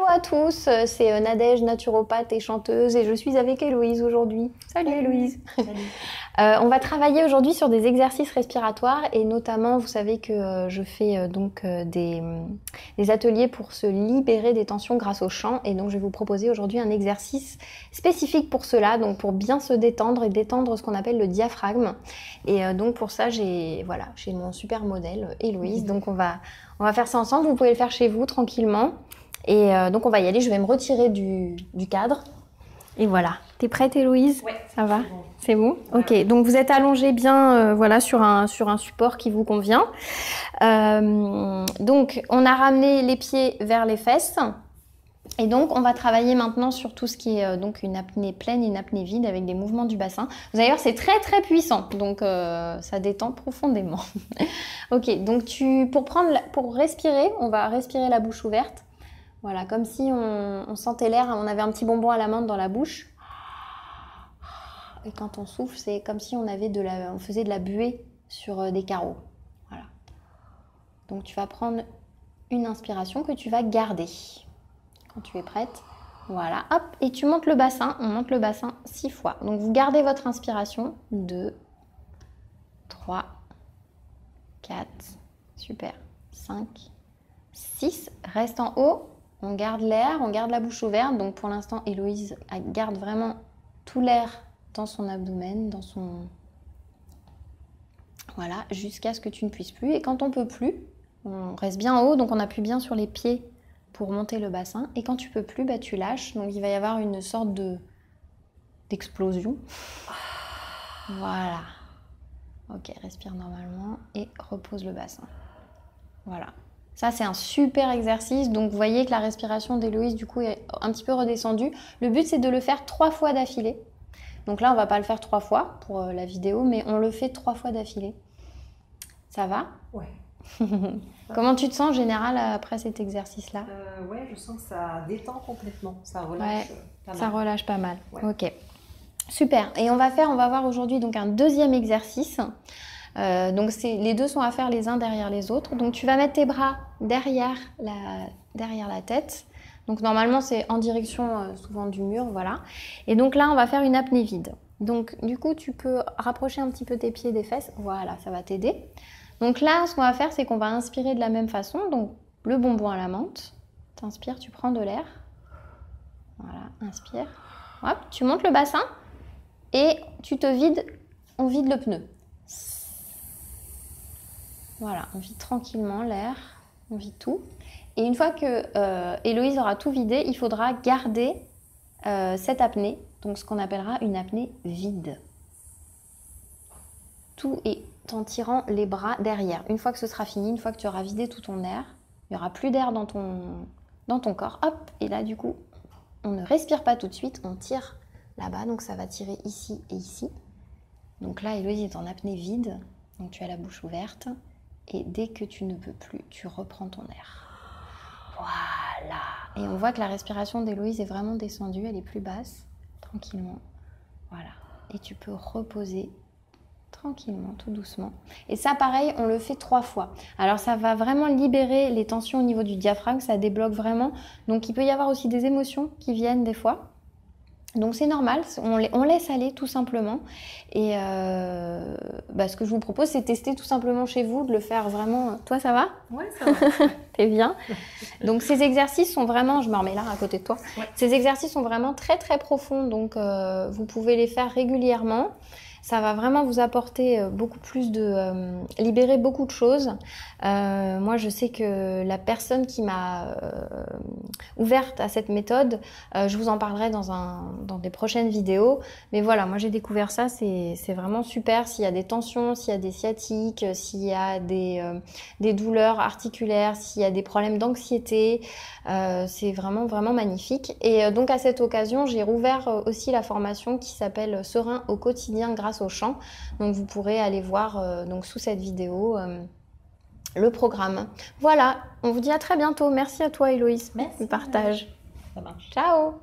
à tous, c'est Nadège, naturopathe et chanteuse, et je suis avec Héloïse aujourd'hui. Salut Héloïse. Salut. On va travailler aujourd'hui sur des exercices respiratoires et notamment, vous savez que je fais des ateliers pour se libérer des tensions grâce au chant, et donc je vais vous proposer aujourd'hui un exercice spécifique pour cela, donc pour bien se détendre et détendre ce qu'on appelle le diaphragme. Et donc pour ça, j'ai mon super modèle Héloïse, donc on va faire ça ensemble. Vous pouvez le faire chez vous tranquillement. Et donc on va y aller, je vais me retirer du cadre. Et voilà. T'es prête Héloïse? Ouais. Ça va? C'est bon. C'est bon? Voilà. Ok, donc vous êtes allongé bien sur un support qui vous convient. Donc on a ramené les pieds vers les fesses. Et donc on va travailler maintenant sur tout ce qui est donc une apnée pleine, une apnée vide avec des mouvements du bassin. Vous allez voir, c'est très très puissant, donc ça détend profondément. Ok, donc pour respirer, on va respirer la bouche ouverte. Voilà, comme si on sentait l'air, on avait un petit bonbon à la menthe dans la bouche. Et quand on souffle, c'est comme si on faisait de la buée sur des carreaux. Voilà. Donc tu vas prendre une inspiration que tu vas garder. Quand tu es prête, voilà, hop, et tu montes le bassin. On monte le bassin 6 fois. Donc vous gardez votre inspiration. 2, 3, 4, super, 5, 6. Reste en haut. On garde l'air, on garde la bouche ouverte. Donc pour l'instant, Héloïse garde vraiment tout l'air dans son abdomen, voilà, jusqu'à ce que tu ne puisses plus. Et quand on peut plus, on reste bien en haut, donc on appuie bien sur les pieds pour monter le bassin. Et quand tu peux plus, bah, tu lâches. Donc il va y avoir une sorte d'explosion. Voilà. Ok, respire normalement et repose le bassin. Voilà. Ça, c'est un super exercice. Donc, vous voyez que la respiration d'Héloïse, du coup, est un petit peu redescendue. Le but, c'est de le faire 3 fois d'affilée. Donc là, on va pas le faire 3 fois pour la vidéo, mais on le fait 3 fois d'affilée. Ça va? Ouais. Comment tu te sens en général après cet exercice-là? Ouais, je sens que ça détend complètement. Ça relâche pas mal. Ça relâche pas mal. Ouais. Ok. Super. Et on va voir aujourd'hui donc un deuxième exercice. Donc les deux sont à faire les uns derrière les autres. Donc tu vas mettre tes bras derrière la tête. Donc normalement c'est en direction souvent du mur, voilà. Et donc là on va faire une apnée vide. Donc du coup tu peux rapprocher un petit peu tes pieds des fesses. Voilà, ça va t'aider. Donc là ce qu'on va faire c'est qu'on va inspirer de la même façon. Donc le bonbon à la menthe. T'inspires, tu prends de l'air. Voilà, inspire. Hop, tu montes le bassin et tu te vides. On vide le pneu. Voilà, on vide tranquillement l'air, on vide tout. Et une fois que Héloïse aura tout vidé, il faudra garder cette apnée, donc ce qu'on appellera une apnée vide. Tout est en tirant les bras derrière. Une fois que ce sera fini, une fois que tu auras vidé tout ton air, il n'y aura plus d'air dans ton corps. Hop, et là du coup, on ne respire pas tout de suite, on tire là-bas, donc ça va tirer ici et ici. Donc là, Héloïse est en apnée vide, donc tu as la bouche ouverte. Et dès que tu ne peux plus, tu reprends ton air. Voilà. Et on voit que la respiration d'Héloïse est vraiment descendue, elle est plus basse, tranquillement. Voilà. Et tu peux reposer tranquillement, tout doucement. Et ça, pareil, on le fait 3 fois. Alors, ça va vraiment libérer les tensions au niveau du diaphragme, ça débloque vraiment. Donc, il peut y avoir aussi des émotions qui viennent des fois. Donc c'est normal, on laisse aller tout simplement. Et ce que je vous propose, c'est tester tout simplement chez vous, de le faire vraiment. Toi, ça va? Ouais, ça va. T'es bien. Donc ces exercices sont vraiment, je me remets là à côté de toi. Ouais. Ces exercices sont vraiment très très profonds, donc vous pouvez les faire régulièrement. Ça va vraiment vous apporter beaucoup plus libérer beaucoup de choses. Moi, je sais que la personne qui m'a ouverte à cette méthode, je vous en parlerai dans des prochaines vidéos. Mais voilà, moi j'ai découvert ça, c'est vraiment super. S'il y a des tensions, s'il y a des sciatiques, s'il y a des douleurs articulaires, s'il y a des problèmes d'anxiété, c'est vraiment vraiment magnifique. Et donc à cette occasion, j'ai rouvert aussi la formation qui s'appelle Serein au quotidien grâce au chant. Donc vous pourrez aller voir donc sous cette vidéo le programme. Voilà, on vous dit à très bientôt. Merci à toi Héloïse Merci. du partage. Ça marche. Ciao.